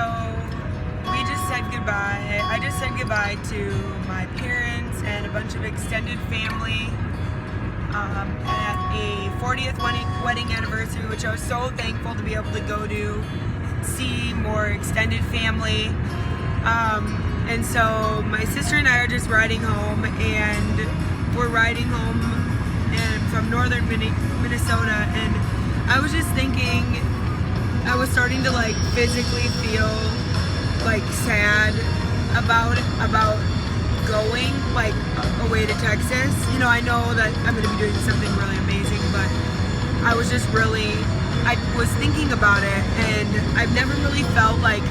so we just said goodbye. I just said goodbye to my parents and a bunch of extended family at a 40th wedding anniversary, which I was so thankful to be able to go to, see more extended family. And so my sister and I are just riding home, and we're riding home from northern Minnesota, and I was just thinking, I was starting to like physically feel like sad about going like away to Texas. You know, I know that I'm going to be doing something really amazing, but I was thinking about it, and I've never really felt like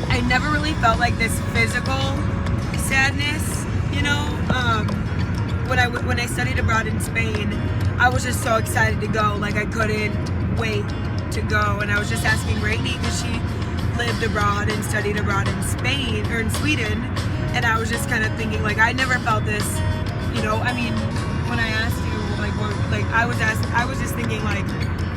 I never really felt like this physical sadness, you know. When I studied abroad in Spain, I was just so excited to go. Like, I couldn't wait to go, and I was just asking Rainey, because she lived abroad and studied abroad in Spain or in Sweden, and I was just kind of thinking, like, I never felt this, you know. I mean, when I asked you, I was just thinking, like,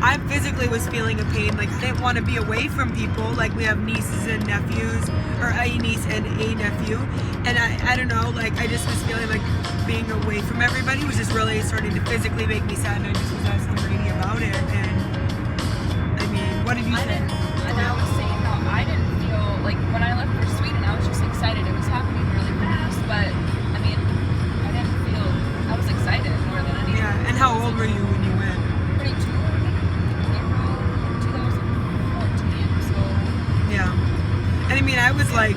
I physically was feeling a pain. Like, I didn't want to be away from people. Like, we have nieces and nephews, or a niece and a nephew, and I don't know, like, I just was feeling like being away from everybody was just really starting to physically make me sad, and I just was asking Rainey about it. And I mean, what did you say? And I was saying how I didn't feel like when I left for Sweden, I was just excited. It was happening really fast, but I mean, I didn't feel, I was excited more than anything. Yeah. And how old were you when you went? 22, April 2014. So yeah. And I mean, I was like,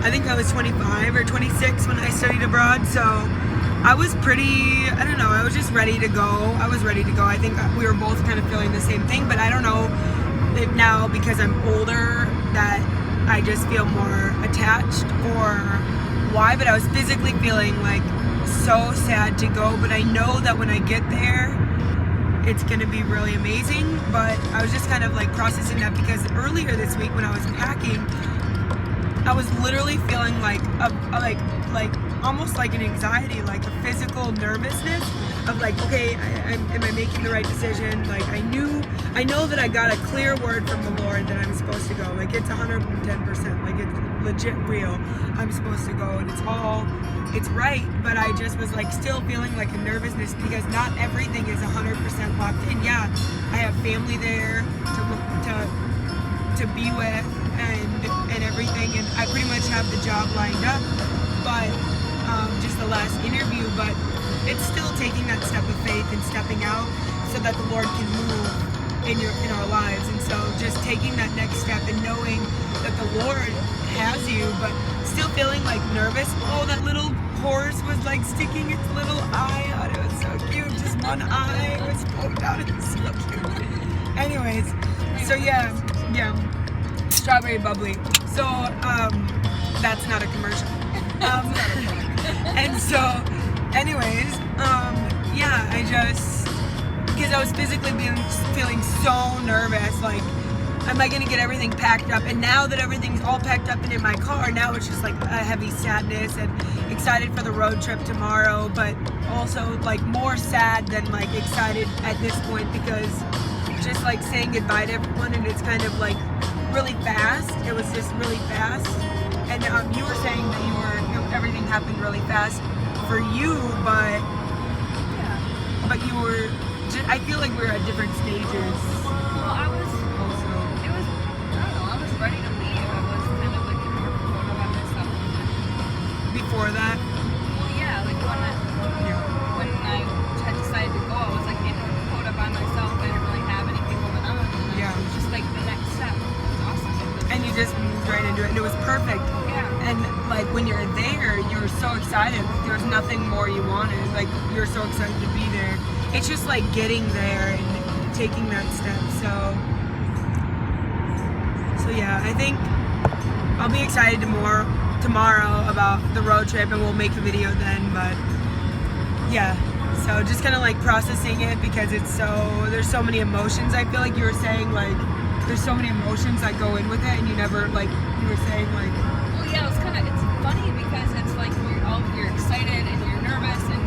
I think I was 25 or 26 when I studied abroad, so I was pretty, I don't know, I was just ready to go. I was ready to go. I think we were both kind of feeling the same thing, but I don't know if now, because I'm older, that I just feel more attached, or why, but I was physically feeling like so sad to go, but I know that when I get there, it's going to be really amazing. But I was just kind of like processing that, because earlier this week when I was packing, I was literally feeling like almost like an anxiety, like a physical nervousness of like, okay, am I making the right decision? Like, I know that I got a clear word from the Lord that I'm supposed to go. Like, it's 110%, like, it's legit real. I'm supposed to go, and it's right, but I just was like still feeling like a nervousness, because not everything is 100% locked in. Yeah, I have family there to be with and everything, and I pretty much have the job lined up, but just the last interview, but it's still taking that step of faith and stepping out so that the Lord can move in our lives. And so just taking that next step and knowing that the Lord has you, but still feeling like nervous. Oh, that little horse was like sticking its little eye out. It was so cute. Just one eye was poked out. It was so cute. Anyways, so yeah. Strawberry bubbly. So, that's not a commercial. And so, anyways, yeah, because I was physically feeling so nervous, like, am I going to get everything packed up? And now that everything's all packed up and in my car, now it's just like a heavy sadness, and excited for the road trip tomorrow, but also like more sad than like excited at this point, because just like saying goodbye to everyone, and it's kind of like really fast. It was just really fast. And you were saying that everything happened really fast for you, but you were I feel like we were at different stages. well, I was ready to leave. I was kind of like in North Dakota by myself. Before that? Well, yeah, like when I had decided to go, I was like in North Dakota by myself. I didn't really have anything going on. And Yeah. it was just like the next step. It was awesome. And you just moved right into it, and it was perfect. Yeah. And like when you're there, you're so excited. There was nothing more you wanted. Like, you're so excited to be there. It's just like getting there and taking that step. So yeah, I think I'll be excited tomorrow about the road trip, and we'll make a video then. But yeah, so just kind of like processing it, because there's so many emotions. I feel like you were saying, like, there's so many emotions that go in with it, and you were saying like, Well, yeah, it's funny because it's like you're excited and you're nervous and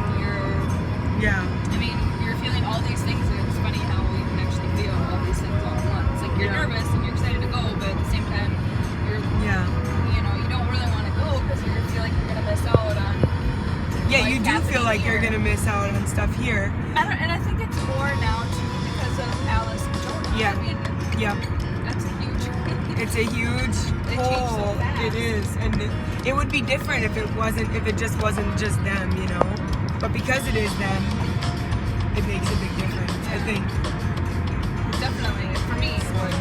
I mean, you're feeling all these things, and it's funny how you can actually feel all these things all at once. Like, you're nervous and you're excited. like you're gonna miss out on stuff here. And I think it's more now too because of Alice and Jonah. Yeah. I mean, Yeah. that's a huge. It's a huge They change so hole. fast. It is, and it would be different if it just wasn't just them, you know. But because it is them, it makes a big difference. I think. Definitely, for me, it would.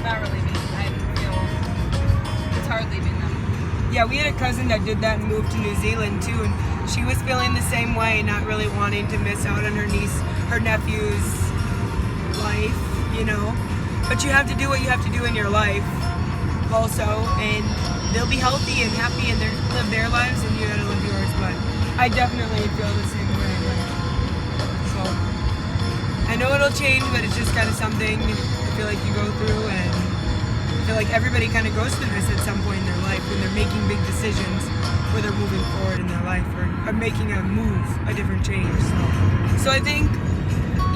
Not really me. I feel it's hard leaving them. Yeah, we had a cousin that did that and moved to New Zealand too, and she was feeling the same way, not really wanting to miss out on her nephew's life, you know. But you have to do what you have to do in your life also, and they'll be healthy and happy and they live their lives, and you gotta live yours. But I definitely feel the same way. So I know it'll change, but it's just kind of something I feel like you go through, and I feel like everybody kind of goes through this at some point in their life when they're making big decisions, where they're moving forward in their life or making a move, a different change. So I think,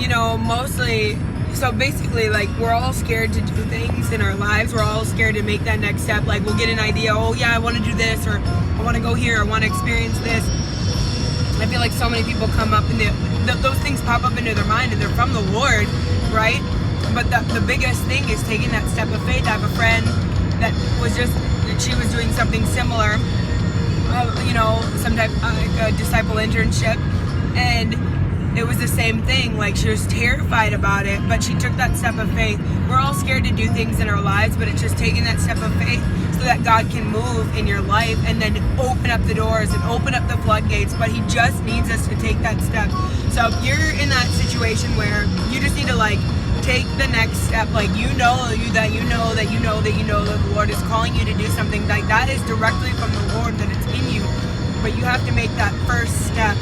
you know, mostly. So basically, like, we're all scared to do things in our lives. We're all scared to make that next step. Like, we'll get an idea, oh yeah, I want to do this, or I want to go here, I want to experience this. I feel like so many people come up and those things pop up into their mind, and they're from the Lord, right? But the biggest thing is taking that step of faith. I have a friend that she was doing something similar, you know, some type like a disciple internship, and it was the same thing. Like, she was terrified about it, but she took that step of faith. We're all scared to do things in our lives, but it's just taking that step of faith so that God can move in your life and then open up the doors and open up the floodgates. But He just needs us to take that step. So if you're in that situation where you just need to, like, take the next step, like, you know that the Lord is calling you to do something, like, that is directly from the Lord, that it's in you. But you have to make that first step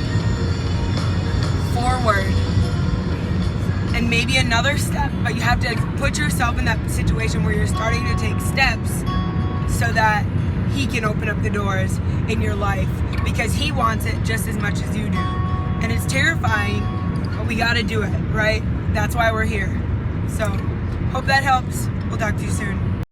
forward, and maybe another step, but you have to put yourself in that situation where you're starting to take steps so that He can open up the doors in your life, because He wants it just as much as you do. And it's terrifying, but we got to do it, right? That's why we're here. So hope that helps. We'll talk to you soon.